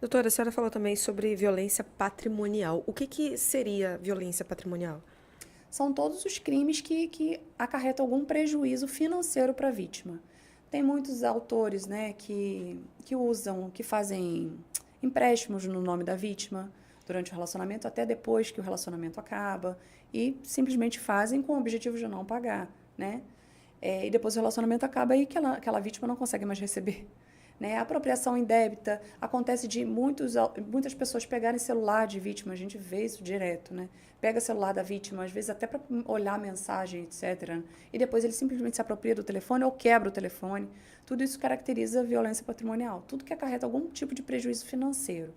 Doutora, a senhora falou também sobre violência patrimonial. O que que seria violência patrimonial? São todos os crimes que acarretam algum prejuízo financeiro para a vítima. Tem muitos autores, né, que usam, que fazem empréstimos no nome da vítima durante o relacionamento, até depois que o relacionamento acaba, e simplesmente fazem com o objetivo de não pagar, né? E depois o relacionamento acaba e aquela vítima não consegue mais receber. Né? A apropriação indébita acontece de muitas pessoas pegarem celular de vítima, a gente vê isso direto, né? Pega o celular da vítima, às vezes até para olhar a mensagem, etc. E depois ele simplesmente se apropria do telefone ou quebra o telefone. Tudo isso caracteriza violência patrimonial, tudo que acarreta algum tipo de prejuízo financeiro.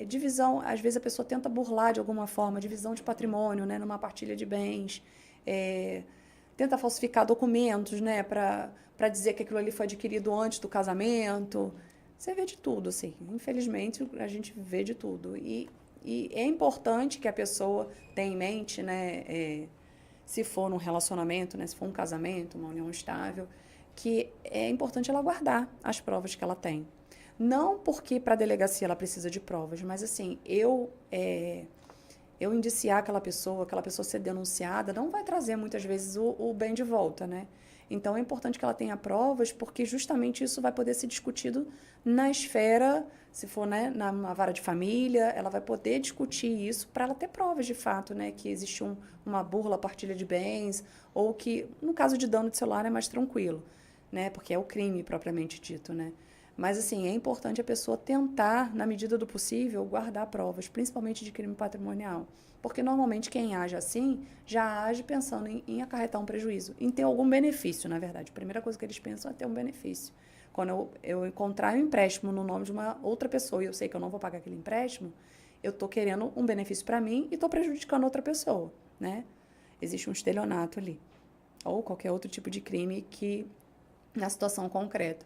Divisão, às vezes a pessoa tenta burlar de alguma forma, divisão de patrimônio, né, numa partilha de bens, tenta falsificar documentos, né, para dizer que aquilo ali foi adquirido antes do casamento. Você vê de tudo, assim. Infelizmente, a gente vê de tudo. E é importante que a pessoa tenha em mente, né, se for num relacionamento, né, se for um casamento, uma união estável, que é importante ela guardar as provas que ela tem. Não porque para a delegacia ela precisa de provas, mas assim, eu indiciar aquela pessoa ser denunciada, não vai trazer muitas vezes o bem de volta, né? Então é importante que ela tenha provas, porque justamente isso vai poder ser discutido na esfera, se for, né, na vara de família, ela vai poder discutir isso para ela ter provas de fato, né, que existe uma burla, partilha de bens, ou que, no caso de dano de celular, é mais tranquilo, né, porque é o crime propriamente dito, né. Mas, assim, é importante a pessoa tentar, na medida do possível, guardar provas, principalmente de crime patrimonial. Porque, normalmente, quem age assim, já age pensando em acarretar um prejuízo, em ter algum benefício, na verdade. A primeira coisa que eles pensam é ter um benefício. Quando eu encontrar um empréstimo no nome de uma outra pessoa e eu sei que eu não vou pagar aquele empréstimo, eu estou querendo um benefício para mim e estou prejudicando outra pessoa, né? Existe um estelionato ali. Ou qualquer outro tipo de crime que, na situação concreta.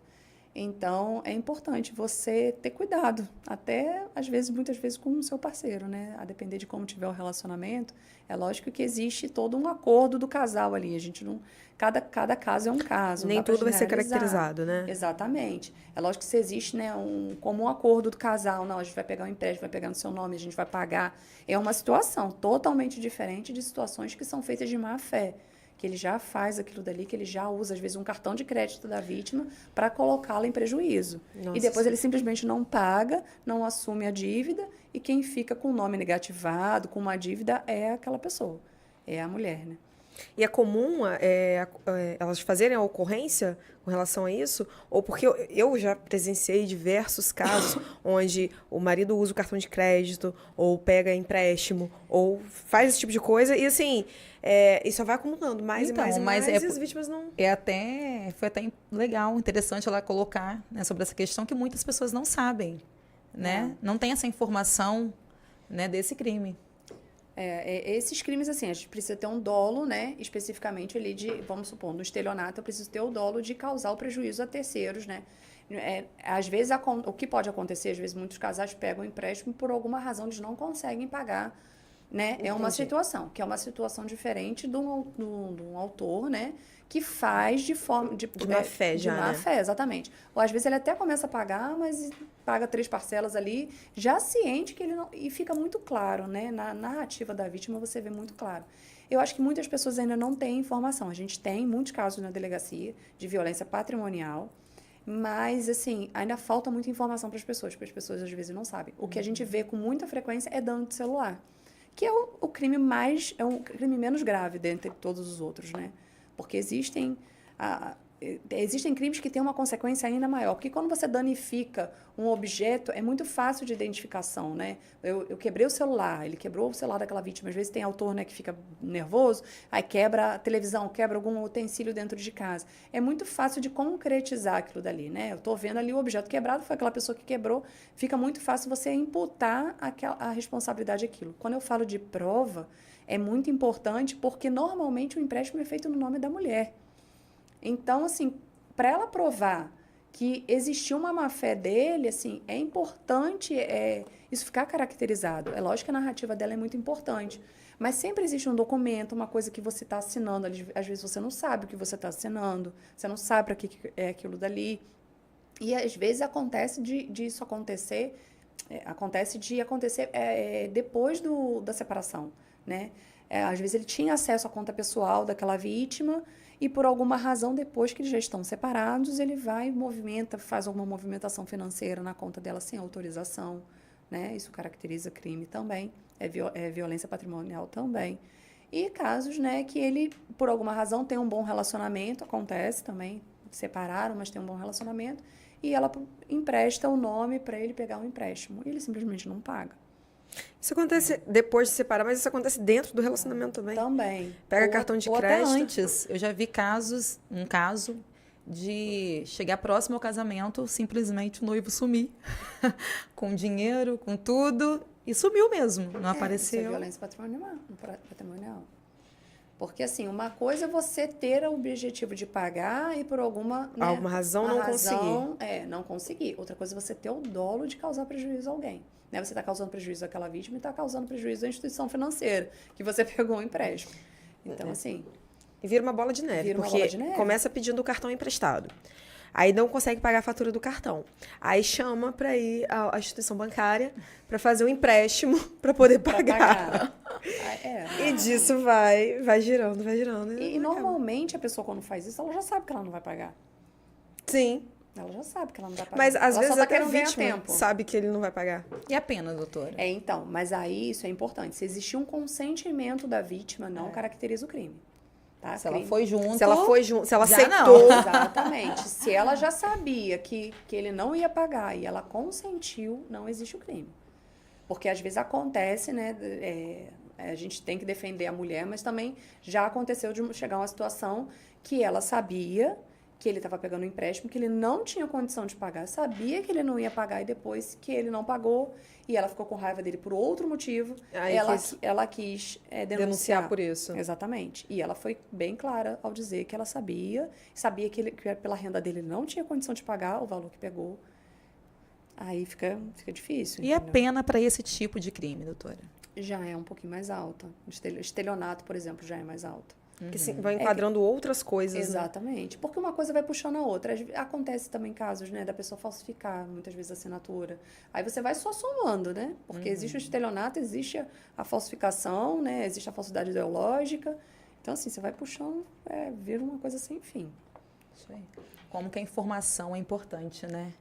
Então, é importante você ter cuidado, até às vezes, muitas vezes com o seu parceiro, né? A depender de como tiver o relacionamento, é lógico que existe todo um acordo do casal ali. A gente não, cada caso é um caso, não Nem dá para tudo vai ser generalizar. caracterizado, né? Exatamente. É lógico que se existe, né, um comum acordo do casal, não, a gente vai pegar um empréstimo, vai pegar no seu nome, a gente vai pagar. É uma situação totalmente diferente de situações que são feitas de má fé, que ele já faz aquilo dali, que ele já usa, às vezes, um cartão de crédito da vítima para colocá-la em prejuízo. E Nossa depois ele Senhora. simplesmente não paga, não assume a dívida, e quem fica com o nome negativado, com uma dívida, é aquela pessoa, é a mulher, né? E é comum elas fazerem a ocorrência com relação a isso? Ou porque eu já presenciei diversos casos onde o marido usa o cartão de crédito, ou pega empréstimo, ou faz esse tipo de coisa, e assim, e só vai acumulando mais e mais Então, e mas mais, e as vítimas não. foi até legal, interessante ela colocar, né, sobre essa questão que muitas pessoas não sabem, né? É. Não tem essa informação, né, desse crime. Esses crimes, assim, a gente precisa ter um dolo, né? Especificamente ali de, vamos supor, no estelionato, eu preciso ter o dolo de causar o prejuízo a terceiros, né? Às vezes, o que pode acontecer, às vezes, muitos casais pegam o empréstimo por alguma razão, eles não conseguem pagar, né? É uma Entendi. situação, que é uma situação diferente de um autor, né? Que faz de forma De má fé de já, má né? fé, exatamente. Ou às vezes ele até começa a pagar, mas paga 3 parcelas ali, já ciente que ele não. E fica muito claro, né? Na narrativa da vítima você vê muito claro. Eu acho que muitas pessoas ainda não têm informação. A gente tem muitos casos na delegacia de violência patrimonial, mas, assim, ainda falta muita informação para as pessoas, porque as pessoas às vezes não sabem. O que a gente vê com muita frequência é dano de celular, que é o crime mais, é um crime menos grave dentre todos os outros, né? Porque existem crimes que têm uma consequência ainda maior. Porque quando você danifica um objeto, é muito fácil de identificação, né? Eu quebrei o celular, ele quebrou o celular daquela vítima. Às vezes tem autor, né, que fica nervoso, aí quebra a televisão, quebra algum utensílio dentro de casa. É muito fácil de concretizar aquilo dali, né? Eu estou vendo ali o objeto quebrado, foi aquela pessoa que quebrou. Fica muito fácil você imputar a responsabilidade daquilo. Quando eu falo de prova, é muito importante porque normalmente o empréstimo é feito no nome da mulher. Então, assim, para ela provar que existiu uma má-fé dele, assim, é importante isso ficar caracterizado. É lógico que a narrativa dela é muito importante, mas sempre existe um documento, uma coisa que você está assinando. Às vezes você não sabe o que você está assinando, você não sabe para que é aquilo dali. E às vezes acontece disso acontecer, depois da separação, né? Às vezes ele tinha acesso à conta pessoal daquela vítima e por alguma razão, depois que eles já estão separados, ele vai e faz alguma movimentação financeira na conta dela sem autorização, né? Isso caracteriza crime também, é violência patrimonial também. E casos, né, que ele, por alguma razão, tem um bom relacionamento, acontece também, separaram, mas tem um bom relacionamento, e ela empresta o nome para ele pegar um empréstimo. E ele simplesmente não paga. Isso acontece depois de separar, mas isso acontece dentro do relacionamento também. Também. Pega cartão de Ou crédito. até antes. Eu já vi um caso de chegar próximo ao casamento, simplesmente o noivo sumir. Com dinheiro, com tudo. E sumiu mesmo, não apareceu. Isso é violência patrimonial. Porque, assim, uma coisa é você ter o objetivo de pagar e por alguma razão não conseguir. Não conseguir. Outra coisa é você ter o dolo de causar prejuízo a alguém. Né? Você está causando prejuízo àquela vítima e está causando prejuízo à instituição financeira, que você pegou um empréstimo. Então, assim... E vira uma bola de neve, porque começa pedindo o cartão emprestado. Aí não consegue pagar a fatura do cartão. Aí chama para ir à instituição bancária para fazer um empréstimo para poder pagar. E disso vai girando, vai girando. E normalmente a pessoa, quando faz isso, ela já sabe que ela não vai pagar. Sim. Ela já sabe que ela não vai pagar. Mas às vezes até a vítima sabe que ele não vai pagar. E a pena, doutora? Então, mas aí isso é importante. Se existir um consentimento da vítima, não caracteriza o crime. Tá? Se ela foi junto... Se ela aceitou... Não. Exatamente. Se ela já sabia que ele não ia pagar e ela consentiu, não existe o crime. Porque às vezes acontece, né? A gente tem que defender a mulher, mas também já aconteceu de chegar uma situação que ela sabia que ele estava pegando um empréstimo, que ele não tinha condição de pagar, sabia que ele não ia pagar e depois que ele não pagou e ela ficou com raiva dele por outro motivo, ela quis denunciar por isso. Exatamente. E ela foi bem clara ao dizer que ela sabia que pela renda dele ele não tinha condição de pagar o valor que pegou. Aí fica difícil. E a pena para esse tipo de crime, doutora? Já é um pouquinho mais alta. Estelionato, por exemplo, já é mais alta. Que vai enquadrando outras coisas. Exatamente. Né? Porque uma coisa vai puxando a outra. Acontece também casos, né, da pessoa falsificar, muitas vezes, a assinatura. Aí você vai só somando, né? Porque existe o estelionato, existe a falsificação, né? Existe a falsidade ideológica. Então, assim, você vai puxando, vira uma coisa sem fim. Isso aí. Como que a informação é importante, né?